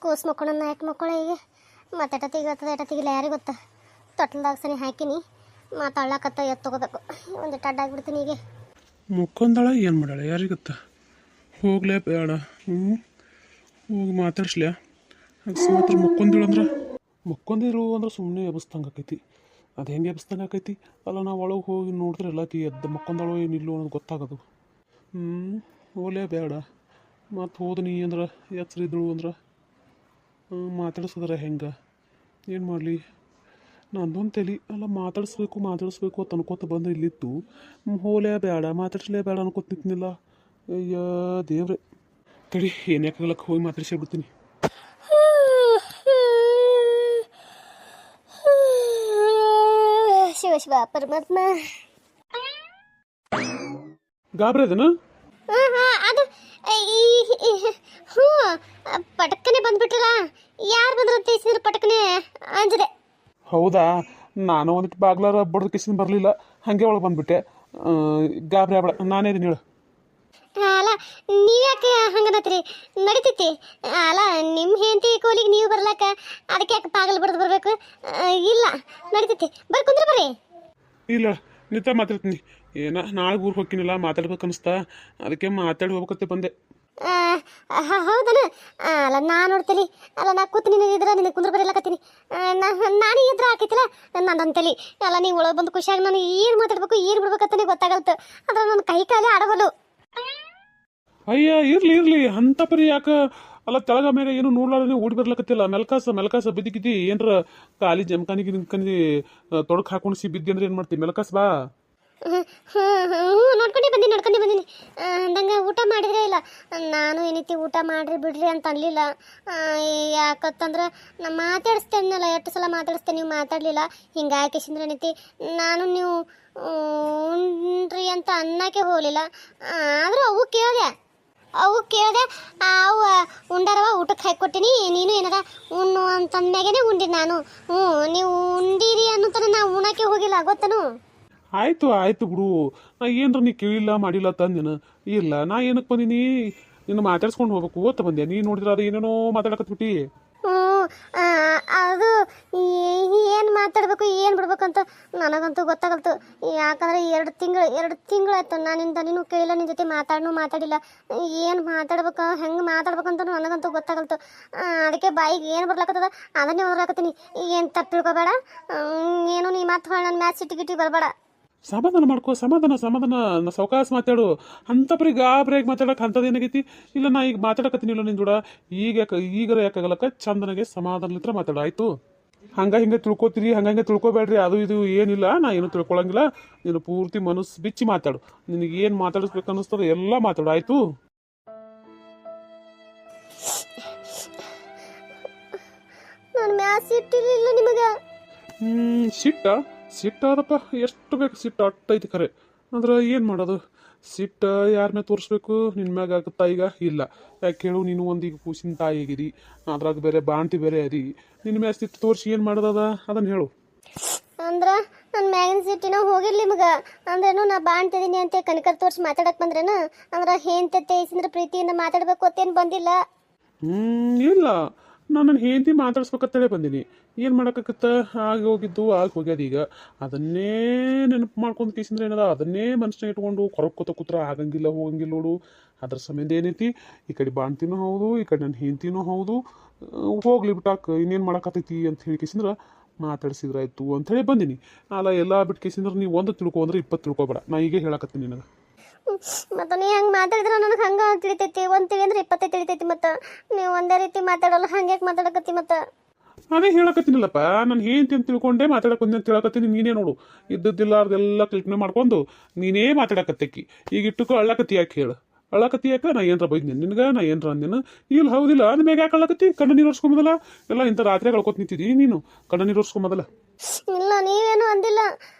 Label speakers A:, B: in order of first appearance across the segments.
A: ಕೂಸು ಮಕ್ಕೊಂಡು ನಾಲ್ಕು ಮಕ್ಕಳು ಈಗ ಮತ್ತೆ ಎಟತ್ತಿಗಿಲ್ಲ ಯಾರಿಗೆ ಗೊತ್ತಾ. ತೊಟ್ಲದಾಗ ಸನಿ ಹಾಕಿನಿ ಮಾತಾಡ್ಲಾಕತ್ತ ಎತ್ತು ತಗೋಬೇಕು. ಒಂದು ಅಡ್ಡಾಗ್ಬಿಡ್ತೀನಿ ಈಗ.
B: ಮುಕ್ಕೊಂದಳ ಏನು ಮಾಡಾಳ ಯಾರಿಗೆ ಗೊತ್ತಾ. ಹೋಗ್ಲೇ ಬೇಡ. ಹೋಗಿ ಮಾತಾಡ್ಸ್ಲ್ಯಾ. ಮಾತ್ರ ಮುಕ್ಕೊಂದಿರು ಅಂದ್ರೆ ಸುಮ್ಮನೆ ಎಬ್ಬಿಸ್ದಂಗೆ ಆಕೈತಿ. ಅದು ಹೆಂಗೆ ಎಬ್ಬಿಸ್ದಂಗೆ ಆಕೈತಿ. ಅಲ್ಲ ನಾವು ಒಳಗೆ ಹೋಗಿ ನೋಡಿದ್ರೆ ಎಲ್ಲಾಕಿ ಎದ್ದು ಮಕ್ಕೊಂದಳು ಏನಿಲ್ಲೋ ಅನ್ನೋದು ಗೊತ್ತಾಗೋದು. ಹೋಗ್ಲೇ ಬೇಡ. ಮತ್ತು ಹೋದನಿ ಅಂದ್ರೆ ಎಚ್ಚರಿದ್ರು ಅಂದ್ರೆ ಮಾತಾಡ್ಸಿದ್ರೆ ಹೆಂಗೆ ಏನು ಮಾಡಲಿ. ನಂದೊಂದು ತಲೆ ಅಲ್ಲ ಮಾತಾಡಿಸ್ಬೇಕು ಅಂತ ಅನ್ಕೋತ ಬಂದ್ರೆ ಇಲ್ಲಿತ್ತು. ಹೋಲೇ ಬೇಡ ಮಾತಾಡ್ಸಲೇ ಬೇಡ ಅನ್ಕೋತ ನಿಂತಿನಿಲ್ಲ. ಅಯ್ಯ ದೇವ್ರೆ ತಡಿ ಏನು ಯಾಕಾಗಲಕ್ಕೆ ಹೋಗಿ ಮಾತಾಡ್ಸೇ ಬಿಡ್ತೀನಿ.
A: ಶಿವ ಶಿವ ಪರಮಾತ್ಮ.
B: ಗಾಬ್ರಿ ಅದನ
A: ಅದು ಹ್ಞೂ ಪಟಕ್ಕನೆ ಬಂದ್ಬಿಟ್ರಲ್ಲ. ಯಾರು ಬಂದ್ರು ತಿಳಿಸಿದ್ರು ಪಟಕ್ಕನೆ ಅಂಜದೆ.
B: ಹೌದಾ, ನಾನು ಒಂದಿಟ್ಟು ಬಾಗ್ಲಾರ ಬಡ್ದು ಕಿಸಿನ ಬರಲಿಲ್ಲ, ಹಾಗೆ ಒಳಗೆ ಬಂದ್ಬಿಟ್ಟೆ. ಗಾಬರಿ ಆಗ್ಬೇಡ, ನಾನೇ ಇದೀನಿ ಹೇಳು.
A: ಅಲ್ಲ ನೀವ್ಯಾಕೆ ಹಂಗನತ್ರಿ? ನಡಿತೈತಿ ಅಲ್ಲ ನಿಮ್ಮ ಹೆಂಡತಿ ಕೋಲಿಗೆ ನೀವು ಬರ್ಲಾಕ ಅದಕ್ಕೆ ಯಾಕೆ ಪಾಗಲ್ ಬಡ್ದು ಬರ್ಬೇಕು? ಇಲ್ಲ ನಡಿತೈತಿ, ಬರ್ರಿ ಕುಂದ್ರ ಬರ್ರಿ.
B: ಇಲ್ಲ ನಿಂತ ಮಾತಾಡ್ತೀನಿ. ಏನ ನಾಳೆ ಊರಿಗೆ ಹೋಗ್ತೀನಿಲ್ಲ, ಮಾತಾಡ್ಬೇಕು ಅನಿಸ್ತಾ, ಅದಕ್ಕೆ ಮಾತಾಡಿ ಹೋಗ್ಬೇಕತ್ತೆ ಬಂದೆ.
A: ಹೌದನ? ಅಲ್ಲ ನಾ ನೋಡ್ತೀನಿ. ಅಲ್ಲ ನಾ ಕೂತು ನಿನಗೆ ಇದ್ರೆ ನಿನಗೆ ಕುಂದ್ರ ಬರೀಲಕತ್ತೀನಿ. ನಾನೇ ಇದ್ರೆ ಆಕೈತಿಲ್ಲ ನಂದಂತಲಿ. ಅಲ್ಲ ನೀವು ಒಳಗೆ ಬಂದು ಖುಷಿಯಾಗಿ ನಾನು ಏನು ಮಾತಾಡ್ಬೇಕು ಏನು ಬಿಡ್ಬೇಕಂತಾನೆ ಗೊತ್ತಾಗಲ್ತು. ಅದ್ರ ನನ್ನ ಕೈ ಕಾಲೇ ಆಡಬಲ್ಲ.
B: ಅಯ್ಯ ಇರ್ಲಿ ಅಂತ ಪರಿ ಯಾಕೆ. ಅಲ್ಲ ತೆಳಗ ಮೇಲೆ ಏನು ನೋಡ್ಲಾರ ಓಡಿ ಬರ್ಲಕತ್ತಿಲ್ಲ. ಮೆಲ್ಕಾಸ ಬಿದ್ದಿಗಿದ್ದಿ ಏನ್ರ ಖಾಲಿ ಜಮಖಾನಿಗೆ ನಿಂತ್ಕಂಡು ತೊಡಕ್ ಹಾಕೊಂಡು ಬಿದ್ದಿ ಅಂದ್ರೆ ಏನು ಮಾಡ್ತೀವಿ? ಮೆಲ್ಕಾಸ್ ಬಾ.
A: ನೋಡ್ಕೊಂಡೆ ಬಂದೀನಿ. ಅಂದಂಗೆ ಊಟ ಮಾಡಿದ್ರೆ ಇಲ್ಲ. ನಾನು ಏನೈತಿ ಊಟ ಮಾಡ್ರಿ ಬಿಡ್ರಿ ಅಂತ ಅನ್ಲಿಲ್ಲ. ಯಾಕತ್ತಂದ್ರೆ ನಾ ಮಾತಾಡಿಸ್ತೇನಲ್ಲ, ಎಷ್ಟು ಸಲ ಮಾತಾಡಿಸ್ತೇನೆ, ನೀವು ಮಾತಾಡಲಿಲ್ಲ. ಹಿಂಗಾಗಿ ಕಿಶಂದ್ರೆ ಏನೈತಿ ನಾನು ನೀವು ಉಣ್ರಿ ಅಂತ ಅನ್ನಕ್ಕೆ ಹೋಗಲಿಲ್ಲ. ಆದರೂ ಅವು ಕೇಳಿದೆ ಅವು ಉಂಡಾರವ ಊಟಕ್ಕೆ ಹಾಕೊಟ್ಟಿನಿ. ನೀನು ಏನಾರ ಉಣ್ಣು ಅಂತಂದ್ಮ್ಯಾಗೇನೆ ಉಂಡಿನಿ ನಾನು. ನೀವು ಉಂಡಿರಿ ಅನ್ನೋ ನಾ ಉಣ್ಣಕ್ಕೆ ಹೋಗಿಲ್ಲ ಗೊತ್ತನು.
B: ಆಯ್ತು ಬಿಡು. ನಾ ಏನ್ರ ನೀ ಕೇಳಿಲ್ಲ ಮಾಡಿಲ್ಲ ತಂದೇನು? ಇಲ್ಲ, ನಾ ಏನಕ್ಕೆ ಬಂದೀನಿ, ನಿನ್ನ ಮಾತಾಡ್ಸ್ಕೊಂಡು ಹೋಗ್ಬೇಕು ಓದ್ತಾ ಬಂದೆ. ನೀನು ನೋಡಿದ್ರೆ ಅದು ಏನೇನೋ ಮಾತಾಡಕತ್ಬಿಟ್ಟು.
A: ಅದು ಏನು ಮಾತಾಡ್ಬೇಕು ಏನು ಬಿಡ್ಬೇಕಂತ ನನಗಂತೂ ಗೊತ್ತಾಗಲ್ತು. ಯಾಕಂದ್ರೆ 2 ತಿಂಗಳಾಯ್ತು ನಾನಿಂದ ನೀನು ಕೇಳಿಲ್ಲ, ನಿನ್ನ ಜೊತೆ ಮಾತಾಡಿಲ್ಲ. ಏನು ಮಾತಾಡ್ಬೇಕು ಹೆಂಗೆ ಮಾತಾಡ್ಬೇಕಂತ ನನಗಂತೂ ಗೊತ್ತಾಗಲ್ತು. ಅದಕ್ಕೆ ಬಾಯಿಗೆ ಏನು ಬರ್ಲಾಕತ್ತದ ಅದನ್ನೇ ಓದ್ರಾಕತ್ತೀನಿ. ಏನು ತಪ್ಪು ತಿಳ್ಕೊಬೇಡ. ಏನು ನೀ ಮಾತು ಹೊಳ ನನ್ನ ಮ್ಯಾಚ್ ಸಿಟ್ಟಿಗಿಟ್ಟಿ ಬರಬೇಡ.
B: ಸಮಾಧಾನ ಮಾಡ್ಕೋ. ಸಮಾಧಾನ ಸೌಕಾಸ ಮಾತಾಡು. ಅಂತ ಪರಿ ಗಾಬ್ರಿಯಾಗಿ ಮಾತಾಡಕ್ಕೆ ಅಂಥದ್ದು ಏನಾಗೈತಿ? ಇಲ್ಲ ನಾ ಈಗ ಮಾತಾಡಕತ್ತೀನಿಲ್ಲ ನಿನ್ನ ಜೋಡ. ಈಗರ ಯಾಕಾಗಲಕ್ಕ ಚಂದನಾಗೆ ಸಮಾಧಾನಲಿತ್ರ ಮಾತಾಡ ಆಯ್ತು. ಹಿಂಗೆ ತಿಳ್ಕೊತೀರಿ, ಹಂಗೆ ತಿಳ್ಕೊಬೇಡ್ರಿ. ಅದು ಇದು ಏನಿಲ್ಲ, ನಾ ಏನು ತಿಳ್ಕೊಳಂಗಿಲ್ಲ. ನೀನು ಪೂರ್ತಿ ಮನಸ್ಸು ಬಿಚ್ಚಿ ಮಾತಾಡು. ನಿನಗೆ ಏನು ಮಾತಾಡಿಸ್ಬೇಕು ಅನ್ನಿಸ್ತದೆ ಎಲ್ಲ ಮಾತಾಡು ಆಯ್ತು.
A: ನಾನು ಮ್ಯಾಚ್ ಸಿಟ್ಟಿರಲಿಲ್ಲ ನಿಮಗೆ.
B: ಸಿಟ್ಟಾದಪ್ಪ, ಎಷ್ಟು ಬೇಕು ಸಿಟ್ಟು ಅಟ್ಟೈತಿ ಖರೆ. ಅಂದ್ರೆ ಏನು ಮಾಡೋದು? ಸಿಟ್ಟು ಯಾರ ಮೇಲೆ ತೋರಿಸ್ಬೇಕು? ನಿನ್ನ ಮ್ಯಾಗ ಆಗುತ್ತಾ ಈಗ? ಇಲ್ಲ. ಯಾಕೆ ಹೇಳು, ನೀನು ಒಂದೀಗ ಕೂಸಿನ ತಾಯಿ ಆಗಿರಿ, ಅದ್ರಾಗ ಬೇರೆ ಬಾಣ್ತಿ ಬೇರೆ ಅದಿ. ನಿನ್ನ ಮ್ಯಾಗ ಸಿಟ್ಟು ತೋರಿಸಿ ಏನು ಮಾಡೋದದ ಅದನ್ನು ಹೇಳು.
A: ಅಂದ್ರೆ ನನ್ನ ಮ್ಯಾಗಿನ ಸಿಟ್ಟಿನ ಹೋಗಿರ್ಲಿ ನಿಮಗೆ. ಅಂದ್ರೇನು ನಾ ಬಾಣ್ತಿದ್ದೀನಿ ಅಂತ ಕನಿಕರ್ ತೋರಿಸಿ ಮಾತಾಡಕ್ಕೆ ಬಂದ್ರೇನು? ಅಂದ್ರೆ ಹೆಂಡತಿ ತೇಸಿಂದ್ರೆ ಪ್ರೀತಿಯಿಂದ ಮಾತಾಡಬೇಕು ಅಂತೇನು ಬಂದಿಲ್ಲ.
B: ಇಲ್ಲ, ನಾನು ನನ್ನ ಹೆಂಡತಿ ಮಾತಾಡ್ಸ್ಬೇಕಂತೇಳಿ ಬಂದೀನಿ. ಏನು ಮಾಡೋಕ್ಕಾಗತ್ತ? ಆಗಿ ಹೋಗ್ಯದ. ಈಗ ಅದನ್ನೇ ನೆನಪು ಮಾಡ್ಕೊಂಡು ಕೇಸಿಂದ್ರೆ ಏನದ, ಅದನ್ನೇ ಮನುಷ್ಯನ ಇಟ್ಕೊಂಡು ಕೊರಕೋತ ಕೂತ್ರ ಆಗಂಗಿಲ್ಲ ಹೋಗಂಗಿಲ್ಲ ನೋಡು. ಅದ್ರ ಸಂಬಂಧ ಏನೈತಿ, ಈ ಕಡೆ ಬಾಣ್ತಿನೂ ಹೌದು, ಈ ಕಡೆ ನನ್ನ ಹೆಂಡತಿನೂ ಹೌದು. ಹೋಗ್ಲಿ ಬಿಟ್ಟಾಕ ಇನ್ನೇನು ಮಾಡೋಕತ್ತೈತಿ ಅಂತ ಹೇಳಿ ಕೇಸಿಂದ್ರೆ ಮಾತಾಡ್ಸಿದ್ರಾಯ್ತು ಅಂಥೇಳಿ ಬಂದೀನಿ. ಅಲ್ಲ ಎಲ್ಲ ಬಿಟ್ಟು ಕೇಸಿಂದ್ರೆ ನೀವು 1 ತಿಳ್ಕೊ ಅಂದ್ರೆ 20 ತಿಳ್ಕೊಬೇಡ. ನಾ ಈಗ ಹೇಳಕತ್ತೀನಿ ನಿನಗೆ.
A: ಮತ್ತು ನೀ ಹಂಗೆ ಮಾತಾಡಿದ್ರೆ ನನಗೆ ಹಂಗೆ ತಿಳಿತೈತಿ. 1 ತಿಳಿ ಅಂದ್ರೆ 20 ತಿಳಿತೈತಿ. ಮತ್ತು ನೀವು ಒಂದೇ ರೀತಿ ಮಾತಾಡೋಲ್ಲ, ಹಂಗೆ ಮಾತಾಡಕತ್ತಿ. ಮತ್ತು
B: ಅದೇ ಹೇಳಕತ್ತೀನಿಲ್ಲಪ್ಪ, ನಾನು ಹೆಂಡತಿ ಅಂತ ತಿಳ್ಕೊಂಡೆ ಮಾತಾಡಕ್ಕೆ ಅಂತ ಹೇಳಕತ್ತೀನಿ. ನೀನೇ ನೋಡು ಇದ್ದದ್ದಿಲ್ಲ ಅದೆಲ್ಲ ಕಲ್ಪನೆ ಮಾಡ್ಕೊಂಡು ನೀನೇ ಮಾತಾಡಕತ್ತಕ್ಕಿ. ಈಗ ಇಟ್ಟುಕೋ ಅಳ್ಳಕತ್ತಿ ಯಾಕೆ ಹೇಳು? ಅಳ್ಳಕತ್ತಿ ಯಾಕೆ? ನಾ ಏನರ ಬೈದ್ನಿ ನಿನಗೆ? ನಾ ಏನರ ಅಂದೇನು? ಇಲ್ಲ ಹೌದಿಲ್ಲ ಅಂದ್ಮ್ಯಾಗ ಯಾಕೆ ಅಳ್ಳಕತ್ತಿ? ಕಣ್ಣ ನೀರು ಒರ್ಸ್ಕೊಂಬದಲ್ಲ. ಎಲ್ಲ ಇಂಥ ರಾತ್ರಿ ಕಳ್ಕೊತ ನಿಂತಿದ್ದೀನಿ ನೀನು. ಕಣ್ಣ ನೀರು ಒರ್ಸ್ಕೊಂಬದಲ್ಲ.
A: ಇಲ್ಲ ನೀವೇನು ಅಂದಿಲ್ಲ.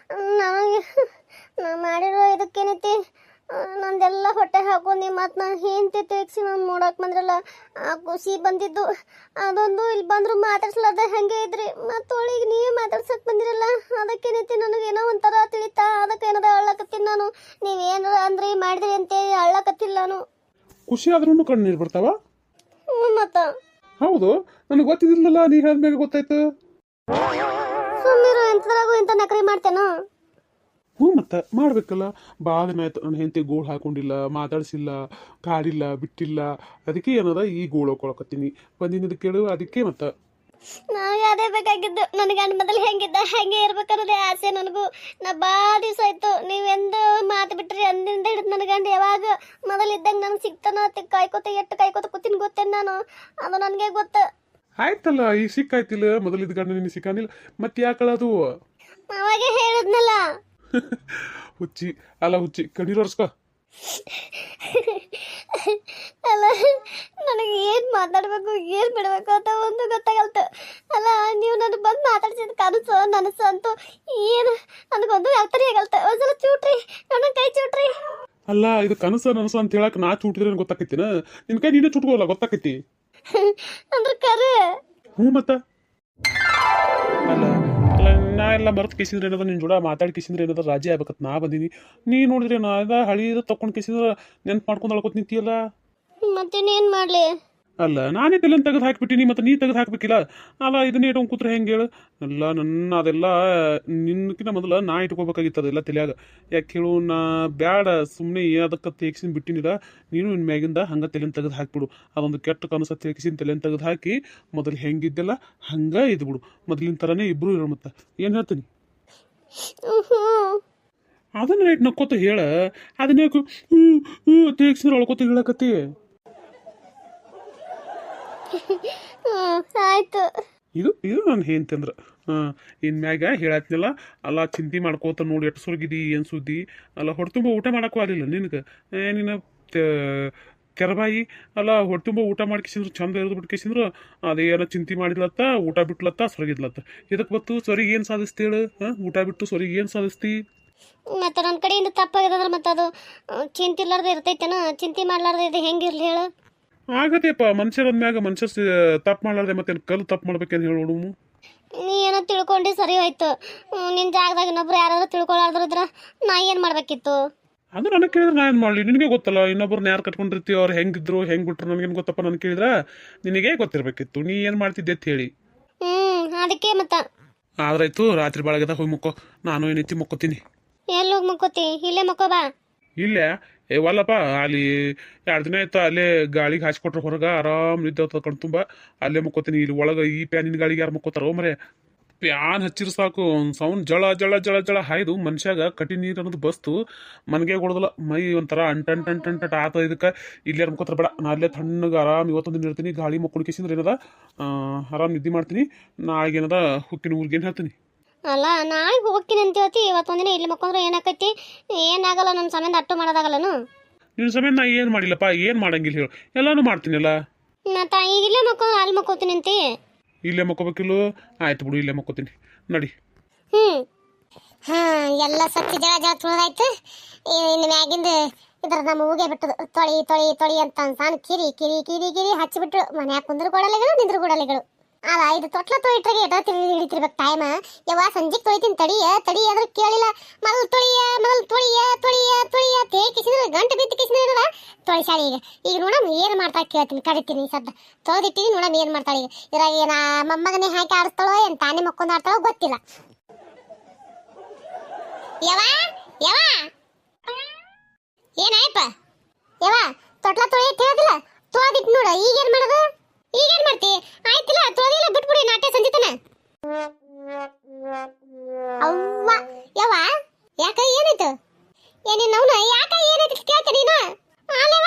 A: ನನಗೆ ನಾ ಮಾಡಿರೋ ಇದಕ್ಕೇನೈತಿ ನಂದೆಲ್ಲ ಹೊಟ್ಟೆ ಹಾಕೊಂಡು ಮತ್ತು ನಾನು ಹೆಂಡತಿ ತೆಗ್ಸಿ ನಾನು ನೋಡಕ್ಕೆ ಬಂದ್ರಲ್ಲ ಆ ಖುಷಿ ಬಂದಿದ್ದು. ಅದೊಂದು ಇಲ್ಲಿ ಬಂದ್ರು ಮಾತಾಡ್ಸ್ಲಾರ್ದೆ ಹಾಗೆ ಇದ್ರಿ. ಮತ್ತು ಒಳಗೆ ನೀವೇ ಮಾತಾಡ್ಸಕ್ಕೆ ಬಂದಿರಲ್ಲ, ಅದಕ್ಕೇನೈತಿ ನನಗೇನೋ ಒಂಥರ ತಿಳಿತಾ. ಅದಕ್ಕೆ ಏನದ ಅಳ್ಳಕತ್ತೀನಿ ನಾನು. ನೀವೇನಾರ ಅಂದ್ರಿ ಮಾಡಿದ್ರಿ ಅಂತೇಳಿ ಅಳ್ಳಕತ್ತಿಲ್ಲ ನಾನು.
B: ಖುಷಿ ಆದ್ರೂ ಕಣ್ಣೀರು ಬರ್ತಾವ.
A: ಮತ್ತು
B: ಹೌದು, ನನಗೆ ಗೊತ್ತಿದ್ದಿಲ್ಲಲ್ಲ, ನೀ ಹೇಳಿದ್ಮೇಲೆ ಗೊತ್ತಾಯ್ತು.
A: ಸುಮ್ಮನಿರು, ಎಂತದ್ರಾಗೂ ಇಂಥ ನಕರಿ ಮಾಡ್ತೇನೋ.
B: ಹ್ಞೂ ಮತ್ತೆ ಮಾಡ್ಬೇಕಲ್ಲ. ಭಾಳ ದಿನ ಆಯ್ತು ನನ್ನ ಹೆಂಡತಿ ಗೋಳು ಹಾಕೊಂಡಿಲ್ಲ, ಮಾತಾಡ್ಸಿಲ್ಲ, ಕಾಡಿಲ್ಲ, ಬಿಟ್ಟಿಲ್ಲ. ಅದಕ್ಕೆ ಏನದ ಈ ಗೋಳು ಹಾಕೊಳಕತ್ತೀನಿ. ಬಂದಿದ್ದು ಕೇಳು ಅದಕ್ಕೆ ಮತ್ತೆ.
A: ನನಗೆ ಅದೇ ಬೇಕಾಗಿದ್ದು. ನನ್ನ ಗಂಡ ಮೊದಲು ಹೆಂಗಿದ್ದ ಹಂಗೆ ಇರ್ಬೇಕನ್ನೋದೇ ಆಸೆ ನನಗೂ. ನಾ ಭಾಳ ದಿವಸ ಆಯ್ತು ನೀವೆಂದು ಮಾತು ಬಿಟ್ರಿ ಅಂದಿಂದ ಹಿಡಿದು ನನ್ನ ಗಂಡ ಯಾವಾಗ ಮೊದಲಿದ್ದಂಗೆ ನನಗೆ ಸಿಗ್ತಾನೋ ಎಷ್ಟು ಕಾಯ್ಕೋತ ಕೂತೀನಿ ಗೊತ್ತೇನು ನಾನು. ಅದು ನನಗೆ ಗೊತ್ತು.
B: ಆಯ್ತಲ್ಲ, ಈಗ ಸಿಕ್ಕಾಯ್ತಿಲ್ಲ. ಮೊದಲಿದ್ದ ಗಂಡ ನಿನ್ನ ಸಿಕ್ಕಾನಿಲ್ಲ, ಮತ್ತೆ ಯಾಕಳದು?
A: ಅವಾಗೆ ಹೇಳಿದ್ನಲ್ಲ.
B: ಹುಚ್ಚಿ ಅಲ್ಲ, ಹುಚ್ಚಿ ಕಣ್ಣೀರು ಒರೆಸ್ಕೊ.
A: ಅಲ್ಲ, ನನಗೆ ಏನು ಮಾತಾಡಬೇಕು ಏನು ಬಿಡಬೇಕು ಅಂತ ಒಂದು ಗೊತ್ತಾಗಲ್ತು. ಅಲ್ಲ, ನೀವು ನನಗೆ ಬಂದು ಮಾತಾಡ್ಸಿದ ಕನಸು ನನಸು ಅಂತೂ ಏನು ನನಗೊಂದು ಅರ್ಥನೇ ಆಗಲ್ತು. ಒಂದ್ಸಲ ಚೂಟ್ರಿ, ನನ್ನ ಕೈ ಚೂಟ್ರಿ.
B: ಅಲ್ಲ, ಇದು ಕನಸ ನನಸ ಅಂತ ಹೇಳಕ್ ನಾ ಚೂಟಿದ್ರೆ ಗೊತ್ತಾಕೈತಿನ? ನಿನ್ ಕೈ ನೀನೇ ಚುಟ್ಕೋಲ್ಲ, ಗೊತ್ತಾಕೈತಿ.
A: ಅಂದ್ರೆ ಕರೆ.
B: ಹ್ಞೂ ಮತ್ತ. ಅಲ್ಲ ಅಲ್ಲ, ನಾ ಎಲ್ಲ ಮರ್ತ್ ಕಿಸಿದ್ರೆ ಏನದ ನಿನ್ನ ಜೋಡ ಮಾತಾಡಿ ಕಿಸಿದ್ರೆ ಏನದ ರಾಜಿ ಆಗ್ಬೇಕತ್ ನಾ ಬಂದೀನಿ. ನೀ ನೋಡಿದ್ರೆ ನಾ ಅದ ಹಳಿದ ತಕೊಂಡು ಕಿಸಿದ್ರೆ ನೆನ್ಪು ಮಾಡ್ಕೊಂಡು ಅಳ್ಕೊತ ನಿಂತಿಯಲ್ಲ.
A: ಮತ್ತಿನ್ನೇನು ಮಾಡಲಿ?
B: ಅಲ್ಲ, ನಾನೇ ತಲೆನ ತೆಗೆದು ಹಾಕ್ಬಿಟ್ಟಿನಿ, ಮತ್ತೆ ನೀ ತೆಗೆದು ಹಾಕ್ಬೇಕಿಲ್ಲ. ಅಲ್ಲ, ಇದನ್ನೇ ಇಟ್ಕೊಂಡು ಕೂತ್ರೆ ಹೆಂಗೆ ಹೇಳು? ಅಲ್ಲ, ನನ್ನ ಅದೆಲ್ಲ ನಿನ್ನಕಿನ ಮೊದಲು ನಾ ಇಟ್ಕೋಬೇಕಾಗಿತ್ತು ಅದೆಲ್ಲ ತಲೆಯಾಗ. ಯಾಕೆ ಹೇಳು, ನಾ ಬ್ಯಾಡ ಸುಮ್ಮನೆ ಅದಕ್ಕೆ ತೇಗ್ಸಿನ ಬಿಟ್ಟಿನಿಲ್ಲ. ನೀನು ಇನ್ನು ಮ್ಯಾಗಿಂದ ಹಂಗೆ ತಲೆನ ತೆಗೆದು ಹಾಕ್ಬಿಡು. ಅದೊಂದು ಕೆಟ್ಟ ಕನಸ ತೇಗ್ಸಿನ ತಲೆನ ತೆಗೆದು ಹಾಕಿ ಮೊದಲು ಹೆಂಗಿದ್ದೆಲ್ಲ ಹಂಗೆ ಇದ್ಬಿಡು. ಮೊದಲಿನ ಥರನೇ ಇಬ್ಬರು ಇರೋ. ಮತ್ತೆ ಏನು ಹೇಳ್ತೀನಿ? ಅದನ್ನ ನೈಟ್ ನಕ್ಕೋತ ಹೇಳ. ಅದನ್ನ ಯಾಕೆ ತೇಗ್ಸಿದ್ರೆ ಒಳ್ಕೊತ ಹೇಳಕತ್ತಿ?
A: ಆಯ್ತು.
B: ಇದು ನಾನು ಹೆಂತಂದ್ರೆ ಇನ್ಮ್ಯಾಗ ಹೇಳತ್ನಿಲ್ಲ. ಅಲ್ಲ, ಚಿಂತೆ ಮಾಡ್ಕೋತ ನೋಡಿ ಎಷ್ಟು ಸುರ್ಗಿದಿ ಏನು ಸುದ್ದಿ. ಅಲ್ಲ, ಹೊಟ್ಟೆ ಊಟ ಮಾಡಕ್ಕೂ ಆಗಲಿಲ್ಲ ನಿನಗೆ. ನಿನ್ನ ಕೆರಬಾಯಿ. ಅಲ್ಲ, ಹೊಟ್ಟೆ ಊಟ ಮಾಡ್ಕಿಸಿದ್ರು ಚಂದ ಇರೋದು ಬಿಟ್ಕಿಸಿದ್ರು ಅದೇನೋ ಚಿಂತೆ ಮಾಡಿದ್ಲತ್ತ, ಊಟ ಬಿಟ್ಲತ್ತ, ಸೊರಗಿದ್ಲತ್ತ. ಇದಕ್ಕೆ ಬತ್ತು ಸೊರಿಗೆ ಏನು ಸಾಧಿಸ್ತೇಳು? ಊಟ ಬಿಟ್ಟು ಸೊರಿಗೆ ಏನು ಸಾಧಿಸ್ತಿ?
A: ಮತ್ತೆ ನನ್ನ ಕಡೆಯಿಂದ ತಪ್ಪಾಗಿದ್ರೆ ಮತ್ತೆ ಅದು ಚಿಂತಿಲ್ಲಾರ್ದೆ ಇರ್ತೈತೇನ? ಚಿಂತೆ ಮಾಡ್ಲಾರ್ದೆ ಇದು ಹೆಂಗಿರ್ಲಿ ಹೇಳು?
B: ಆಗತ್ತೇಪ್ಪ, ಮನುಷ್ಯರ ಮ್ಯಾಗ ಮನುಷ್ಯ ತಪ್ಪು ಮಾಡ್ಲಾರ್ದೆ ಮತ್ತೆ ಕಲ್ಲು ತಪ್ಪು ಮಾಡ್ಬೇಕೇನು ಹೇಳೋಣ?
A: ನೀ ಏನೋ ತಿಳ್ಕೊಂಡು ಸರಿ ಹೋಯ್ತು. ನಿನ್ನ ಜಾಗದಾಗ ಇನ್ನೊಬ್ರು ಯಾರಾದ್ರೂ ತಿಳ್ಕೊಳ್ಳಾರ್ದ್ರ ಇದ್ರ ನಾ ಏನು ಮಾಡ್ಬೇಕಿತ್ತು?
B: ಅದು ನನಗೆ ಕೇಳಿದ್ರೆ ನಾ ಏನು ಮಾಡಲಿ? ನಿನಗೆ ಗೊತ್ತಲ್ಲ, ಇನ್ನೊಬ್ರನ್ನ ಯಾರು ಕಟ್ಕೊಂಡಿರ್ತೀವಿ, ಅವ್ರು ಹೆಂಗಿದ್ರು ಹೆಂಗೆ ಬಿಟ್ರು ನನಗೇನು ಗೊತ್ತಪ್ಪ. ನನಗೆ ಕೇಳಿದ್ರೆ ನಿನಗೆ ಗೊತ್ತಿರಬೇಕಿತ್ತು. ನೀ ಏನು ಮಾಡ್ತಿದ್ದೆ ಅಂತ ಹೇಳಿ.
A: ಅದಕ್ಕೆ ಮತ್ತೆ
B: ಆದ್ರಾಯ್ತು, ರಾತ್ರಿ ಬೆಳಗ್ಗೆದಾಗ ಹೋಗಿ ಮುಕ್ಕೋ. ನಾನು ಏನೈತಿ ಮುಕ್ಕೋತೀನಿ.
A: ಎಲ್ಲಿ ಹೋಗಿ ಮಕ್ಕೋತಿ? ಇಲ್ಲೇ ಮಕ್ಕೋ ಬಾ.
B: ಇಲ್ಲೇ ವಲ್ಲಪ್ಪ, ಅಲ್ಲಿ 2 ದಿನ ಆಯ್ತು ಅಲ್ಲೇ ಗಾಳಿಗೆ ಹಾಸ್ಕೊಟ್ರೆ ಹೊರಗೆ ಆರಾಮ್ ನಿದ್ದೆ ಕಣ್ ತುಂಬ. ಅಲ್ಲೇ ಮುಕ್ಕೋತೀನಿ. ಇಲ್ಲಿ ಒಳಗೆ ಈ ಪ್ಯಾನಿನ ಗಾಳಿಗೆ ಯಾರು ಮುಕ್ಕೋತಾರೋ ಮರೆ? ಪ್ಯಾನ್ ಹಚ್ಚಿರು ಸಾಕು, ಒಂದು ಸೌಂಡ್ ಜಳ ಜಳ ಜಳ ಜಳ ಹಾಯ್ದು ಮನುಷ್ಯಾಗ ಕಟಿ ನೀರು ಅನ್ನೋದು ಬಸ್ತು ಮನೆಗೆ ಕೊಡೋದಿಲ್ಲ. ಮೈ ಒಂಥರ ಅಂಟಂಟ ಆತ. ಇದಕ್ಕೆ ಇಲ್ಲೇ ಮುಕ್ಕೋತ್ರ ಬೇಡ. ನಾ ಅಲ್ಲೇ ತಣ್ಣಗೆ ಆರಾಮ್ ಇವತ್ತೊಂದು ದಿನ ಇರ್ತೀನಿ. ಗಾಳಿ ಮಕ್ಕಳು ಕಿಸಿದ್ರೆ ಏನದ ಆರಾಮ್ ನಿದ್ದೆ ಮಾಡ್ತೀನಿ. ನಾಳೆಗೆ ಏನದ ಹುಕ್ಕಿನ ಊರಿಗೆ ಏನು ಹೇಳ್ತೀನಿ.
A: ಅಲ್ಲ, ನಾಳೆ ಹೋಗ್ತೀನಿ ಅಂತ ಹೇಳ್ತಿ, ಇವತ್ತೊಂದಿನ ಇಲ್ಲಿ ಮಕ್ಕೊಂಡ್ರೆ ಏನಾಕೈತಿ? ಏನಾಗಲ್ಲ, ನಮ್ಮ ಸಂಬಂಧ ಅಟ್ಟು ಮಾಡೋದಾಗಲ್ಲನು?
B: ನಿನ್ನ ಸಮಯ ನಾ ಏನು ಮಾಡಿಲ್ಲಪ್ಪ, ಏನು ಮಾಡಂಗಿಲ್ಲ ಹೇಳು. ಎಲ್ಲಾನು ಮಾಡ್ತೀನಿಲ್ಲ.
A: ಮತ್ತೆ ಈಗ ಇಲ್ಲೇ ಮಕ್ಕೊಂಡ್ರೆ ಅಲ್ಲಿ ಮಕ್ಕೋತೀನಿ ಅಂತಿ?
B: ಇಲ್ಲೇ ಮಕ್ಕೋಬೇಕಿಲ್ಲ? ಆಯ್ತು ಬಿಡು, ಇಲ್ಲೇ ಮಕ್ಕೋತೀನಿ ನಡಿ.
A: ಎಲ್ಲ ಸ್ವಚ್ಛ ಜಳ ಜಳ ತುಳಿದಾಯ್ತು. ಇನ್ನು ಮ್ಯಾಗಿಂದ ಇದ್ರ ನಮ್ಮ ಊಗೆ ಬಿಟ್ಟದು ತೊಳಿ ತೊಳಿ ತೊಳಿ ಅಂತ ಸಣ್ಣ ಕಿರಿ ಕಿರಿ ಕಿರಿ ಕಿರಿ ಹಚ್ಚಿಬಿಟ್ರು. ಮನ್ಯಾಗ ಕುಂದ್ರ ಕೊಡಲೆಗಳು, ನಿಂದ್ರ ಕೊಡಲೆಗಳು. ಅಲ್ಲ, ಇದು ತೊಟ್ಲ ತೊಳಿಟ್ರಾಗೆ ಎಟ ಹಿಡಿತಿರ್ಬೇಕು ಟೈಮ್. ಯಾವ ಸಂಜೆಗೆ ತೊಳಿತೀನಿ ತಡಿಯ ಅದ್ರ ಕೇಳಿಲ್ಲ. ಮೊದಲು ತೊಳಿಯ ತೇಕಿಸಿದ್ರೆ ಗಂಟು ಬಿದ್ದು ಕಿಸಿದ್ರೆ ತೊಳಿಸಾಳಿ. ಈಗ ನೋಡಮ್ ಏನು ಮಾಡ್ತಾ ಕೇಳ್ತೀನಿ, ಕಡಿತೀನಿ ಸದ್ದ ತೊಳೆದಿಟ್ಟಿನಿ. ನೋಡಮ್ ಏನು ಮಾಡ್ತಾಳೆ ಈಗ. ಇದ್ರಾಗ ಏನ ಮೊಮ್ಮಗನೇ ಹಾಕಿ ಆಡಿಸ್ತಾಳೋ ಏನು ತಾನೇ ಮಕ್ಕೊಂದು ಆಡ್ತಾಳೋ ಗೊತ್ತಿಲ್ಲ. ಏನಾಯಪ್ಪ ತೊಟ್ಲ ತೊಳಿ ತಿಳಿದಿಲ್ಲ, ತೊಳೆದಿಟ್ಟು ನೋಡ. ಈಗೇನು ಮಾಡೋದು? ಈಗೇನ್ ಮಾಡ್ತಿ? ಆಯ್ತಿಲ್ಲ, ತೊಳೆದಿಲ್ಲ, ಬಿಟ್ಬಿಡಿ ನಾಟೆ ಸಂಜಿತನ. ಅವ್ವ ಯವ್ವ, ಯಾಕ ಏನಾಯ್ತು? ಏನಿನ್ನವನ ಯಾಕ ಏನಾಯ್ತು ಕೇಳ್ತೀನಿ ನೀನು? ಆಲೆವ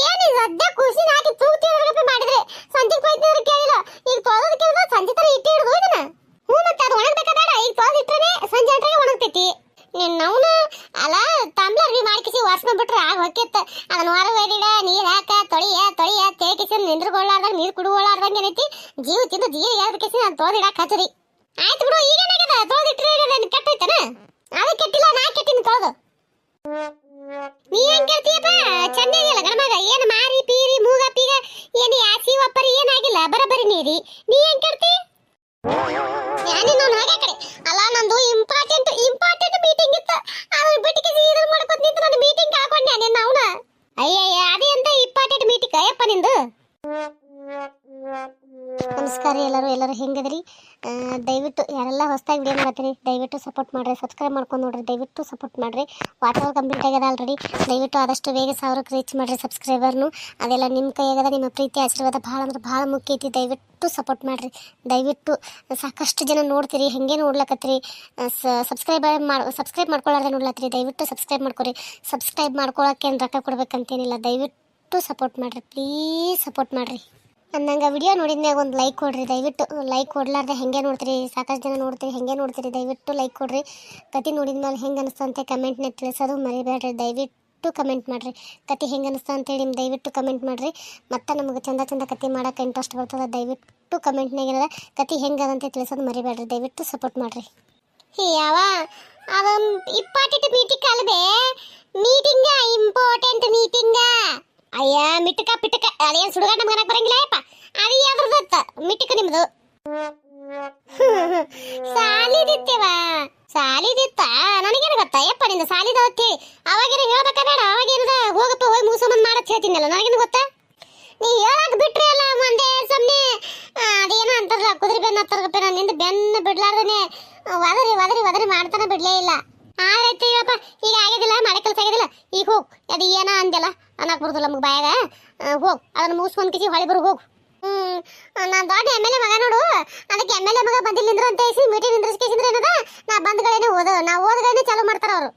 A: ಏನಿದು ಅದ್ದ ಕೂಸಿನ ಹಾಕಿ ತೂಗ್ತಿರೋದಕ್ಕೆ ಮಾಡಿದ್ರೆ ಸಂಜಿಗೆ ಹೋಯ್ತಿದ್ರೆ ಕೇಳಿಲ್ಲ. ಈಗ ತೊಳೆದ ಕೇಳಿದ್ರೆ ಸಂಜೆ ತರ ಇಟ್ಟು ಹಿಡಿದು ಇದನ್ನ. ಮತ್ತೆ ಅದು ಒಣಗಬೇಕಾದ ಈಗ ತೊಳೆದಿಟ್ರೆ ಸಂಜೆ ಅಂಟ್ರೆ ಒಣಗ್ತೈತಿ. ನಿನ್ನವನ ಅಲ್ಲ, ತಂಬ್ಲರ್ಗಿ ಮಾಡ್ಕಿಸಿ ಒರ್ಸ್ಕೊಂಡ್ಬಿಟ್ರೆ ಆಗ ಹೊಕ್ಕಿತ್ತ. ಅದನ್ನ ಹೊರಗಡಿಡ ನೀರ್ ಹಾಕ ತೊಳಿಯ ತೇಕಿಸಿ ನಿಂದ್ರಗೊಳ್ಳಾರ್ದಾಗ ನೀರು ಕುಡಿಗೊಳ್ಳಾರ್ದಂಗೆ ಏನೈತಿ. ಜೀವ ತಿಂದು ಜೀರಿಗೆ ಯಾವ್ದಕ್ಕಿಸಿ ನಾನು ತೊಳೆದಿಡಾಕ ಹಚ್ಚರಿ. ಆಯ್ತು ಬಿಡು, ಈಗೇನಾಗದ? ತೊಳೆದಿಟ್ರೆ ಕೆಟ್ಟೋಯ್ತಾನ? ಅದು ಕೆಟ್ಟಿಲ್ಲ, ನಾ ಕೆಟ್ಟಿನಿ ತೊಳೆದು. ನೀ ಹೆಂಗ್ ಕೇಳ್ತೀಯಪ್ಪ? ಚಂದಾಗಿಲ್ಲ ಗಣಮಗ. ಏನು ಮಾರಿ ಪೀರಿ ಮೂಗ ಪೀಗ ಏನು ಯಾಸಿ ಒಪ್ಪರಿ ಏನಾಗಿಲ್ಲ, ಬರಬರಿ ನೀರಿ. ನೀ ಹೆಂಗ್ ಕೇಳ್ತಿ? ನಾನಿನ್ನು ಹಾಗೆ ಕಡೆ ಅಲ್ಲ, ನಂದು ಇಂಪಾರ್ಟೆಂಟ್ ಮೀಟಿಂಗ್ ಇತ್ತು. ಅದನ್ನ ಬಿಟ್ಟಿಗೆ ಸೀದಾ ಮಾಡ್ಕೊತ ನಿಂತು ನನ್ನ ಮೀಟಿಂಗ್ ಹಾಕೊಂಡೆ. ನಿನ್ನ ಅವನ ಅಯ್ಯಯ್ಯ, ಅದೇ ಅಂತ ಇಂಪಾರ್ಟೆಂಟ್ ಮೀಟಿಂಗ್ ಅಯ್ಯಪ್ಪ ನಿಂದು. ನಮಸ್ಕಾರ ಎಲ್ಲರೂ ಹೆಂಗದ್ರಿ? ದಯವಿಟ್ಟು ಯಾರೆಲ್ಲ ಹೊಸದಾಗಿ ವಿಡಿಯೋ ಮಾಡತ್ತೀರಿ ದಯವಿಟ್ಟು ಸಪೋರ್ಟ್ ಮಾಡಿರಿ, ಸಬ್ಸ್ಕ್ರೈಬ್ ಮಾಡ್ಕೊಂಡು ನೋಡ್ರಿ, ದಯವಿಟ್ಟು ಸಪೋರ್ಟ್ ಮಾಡಿರಿ. ವಾಟ್ಸಪ್ ಕಂಪ್ಲೀಟ್ ಆಗ್ಯದ ಆಲ್ರೆಡಿ. ದಯವಿಟ್ಟು ಆದಷ್ಟು ಬೇಗ 1000ಕ್ಕೆ ರೀಚ್ ಮಾಡಿರಿ ಸಬ್ಸ್ಕ್ರೈಬರ್ನು. ಅದೆಲ್ಲ ನಿಮ್ಮ ಕೈಯಾಗದ. ನಿಮ್ಮ ಪ್ರೀತಿ ಆಶೀರ್ವಾದ ಭಾಳ ಅಂದ್ರೆ ಭಾಳ ಮುಖ್ಯ ಐತಿ. ದಯವಿಟ್ಟು ಸಪೋರ್ಟ್ ಮಾಡಿರಿ. ದಯವಿಟ್ಟು ಸಾಕಷ್ಟು ಜನ ನೋಡ್ತೀರಿ, ಹಾಗೆ ನೋಡ್ಲಕತ್ತೀರಿ. ಸಬ್ಸ್ಕ್ರೈಬ್ ಮಾಡ್ಕೊಳ್ಳಾರ್ದೆ ನೋಡ್ಲತ್ತೀರಿ. ದಯವಿಟ್ಟು ಸಬ್ಸ್ಕ್ರೈಬ್ ಮಾಡ್ಕೊರಿ. ಸಬ್ಸ್ಕ್ರೈಬ್ ಮಾಡ್ಕೊಳಕ್ಕೆ ಏನು ರೊಕ್ಕ ಕೊಡ್ಬೇಕಂತೇನಿಲ್ಲ. ದಯವಿಟ್ಟು ಸಪೋರ್ಟ್ ಮಾಡಿರಿ, ಪ್ಲೀಸ್ ಸಪೋರ್ಟ್ ಮಾಡಿರಿ. ಅಂದಂಗೆ ವಿಡಿಯೋ ನೋಡಿದ್ಮ್ಯಾಗ ಒಂದು ಲೈಕ್ ಕೊಡ್ರಿ. ದಯವಿಟ್ಟು ಲೈಕ್ ಕೊಡ್ಲಾರ್ದೆ ಹೆಂಗೆ ನೋಡ್ತೀರಿ, ಸಾಕಷ್ಟು ಜನ ನೋಡ್ತೀರಿ, ಹೆಂಗೆ ನೋಡ್ತೀರಿ. ದಯವಿಟ್ಟು ಲೈಕ್ ಕೊಡ್ರಿ. ಕತೆ ನೋಡಿದ್ಮೇಲೆ ಹೆಂಗೆ ಅನಿಸ್ತು ಅಂತ ಕಮೆಂಟ್ನ ತಿಳಿಸೋದು ಮರಿಬೇಡ್ರಿ. ದಯವಿಟ್ಟು ಕಮೆಂಟ್ ಮಾಡಿರಿ. ಕತೆ ಹೆಂಗೆ ಅನಿಸ್ತು ಅಂತೇಳಿ ದಯವಿಟ್ಟು ಕಮೆಂಟ್ ಮಾಡಿರಿ. ಮತ್ತು ನಮಗೆ ಚಂದ ಕತೆ ಮಾಡೋಕೆ ಇಂಟ್ರೆಸ್ಟ್ ಬರ್ತದೆ. ದಯವಿಟ್ಟು ಕಮೆಂಟ್ನಾಗ ಏನದ ಕತೆ ಹೆಂಗೆ ಅದಂತ ತಿಳಿಸೋದು ಮರಿಬೇಡ್ರಿ. ದಯವಿಟ್ಟು ಸಪೋರ್ಟ್ ಮಾಡಿರಿ. ಯಾವ ಅದೊಂದು ಇಂಪಾರ್ಟೆಂಟ್ ಮೀಟಿಂಗ್ ಅಲ್ವೇ? ಮೀಟಿಂಗ ಇಂಪಾರ್ಟೆಂಟ್ ಮೀಟಿಂಗ. ಅಯ್ಯ ಮಿಟಕ ಪಿಟಕ ಅದೇನು ಸುಡುಗಾಟ ಮಗನಕ್ಕೆ ಬರಂಗಿಲ್ಲ ಅಪ್ಪ. ಅದು ಯಾವ್ದತ್ತ ಮಿಟಕ ನಿಮ್ದು? ಸಾಲಿದಿತ್ತ ನನಗೇನು ಗೊತ್ತಾ ಯಪ್ಪ ನಿಂದ ಸಾಲಿದ ಅಂತೇಳಿ. ಅವಾಗೇನು ಹೇಳ್ಬೇಕ ಬೇಡ? ಅವಾಗೇನದ ಹೋಗಪ್ಪ ಹೋಗಿ ಮೂಸಮಂದ್ ಮಾಡತ್ ಹೇಳ್ತೀನಲ್ಲ, ನನಗೇನು ಗೊತ್ತಾ? ನೀ ಹೇಳಕ್ ಬಿಟ್ರಿ ಅಲ್ಲ ಒಂದೇ ಸುಮ್ಮನೆ ಅದೇನೋ ಅಂತಾರಲ್ಲ ಕುದುರೆ ಬೆನ್ನ ಹತ್ತರ್ಗಪ್ಪ. ನಿಂದ ಬೆನ್ನ ಬಿಡ್ಲಾರ್ದನೆ ವದರಿ ಮಾಡ್ತಾನೆ ಬಿಡ್ಲೇ ಇಲ್ಲ. ಆಯ್ತು ಹೇಳಪ್ಪ, ಈಗ ಆಗಿದಿಲ್ಲ, ಮಳೆ ಕೆಲಸ ಆಗಿದಿಲ್ಲ, ಈಗ ಹೋಗ್. ಅದು ಏನ ಅಂದೆಲ್ಲ ಅನ್ನಕ್ ಬರುದಿಲ್ಲ ನಮಗೆ ಬಾಯಾಗ. ಹೋಗ್ ಅದನ್ನ ಮುಗಿಸ್ಕೊಂಡ್ ಕಿಸಿ ಹೊಳಿ ಬರು ಹೋಗು. ನಾನು ದೊಡ್ಡ MLA ಮಗ ನೋಡು. ಅದಕ್ಕೆ MLA ಮಗ ಬಂದಿಲ್ಲ ಅಂತ ಹೇಳಿ ಮೀಟಿಂಗ್ ನಿಂದ್ರಿಸ್ಕೇಸಿದ್ರೆ ಏನದ ನಾ ಬಂದ್ಗಳೇನೆ ಓದ್ಗಳೇನೆ ಚಾಲು ಮಾಡ್ತಾರ ಅವರು.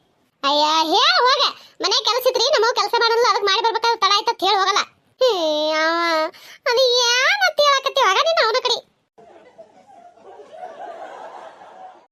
A: ಅಯ್ಯ ಹೇಳ ಹೋಗ, ಮನೆ ಕೆಲಸ ಇದ್ರಿ ನಮ್ಮ ಕೆಲಸ ಮಾಡೋದಿಲ್ಲ, ಅದಕ್ಕೆ ಮಾಡಿ ಬರ್ಬೇಕಾದ್ರೆ ತಡ ಆಯ್ತತ್ ಹೇಳಿ ಹೋಗಲ್ಲ. ಅದು ಯಾನ